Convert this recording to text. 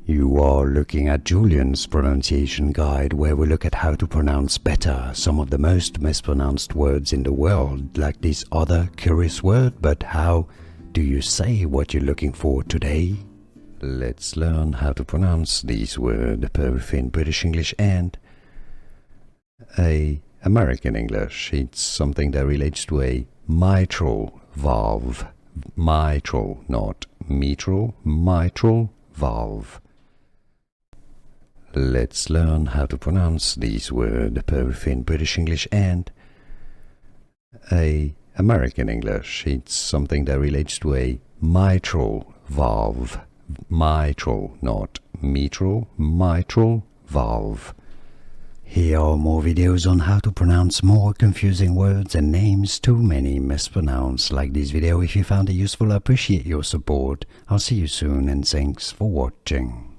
You are looking at Julian's pronunciation guide, where we look at how to pronounce better some of the most mispronounced words in the world, like this other curious word. But how do you say what you're looking for today? Let's learn how to pronounce this word, both in British English and American English. It's something that relates to a mitral valve. Mitral, not mitral, mitral valve. Let's learn how to pronounce this word, both in British English and American English. It's something that relates to a mitral valve. Mitral, not mitral, mitral valve. Here are more videos on how to pronounce more confusing words and names too many mispronounced. Like this video if you found it useful. I appreciate your support. I'll see you soon and thanks for watching.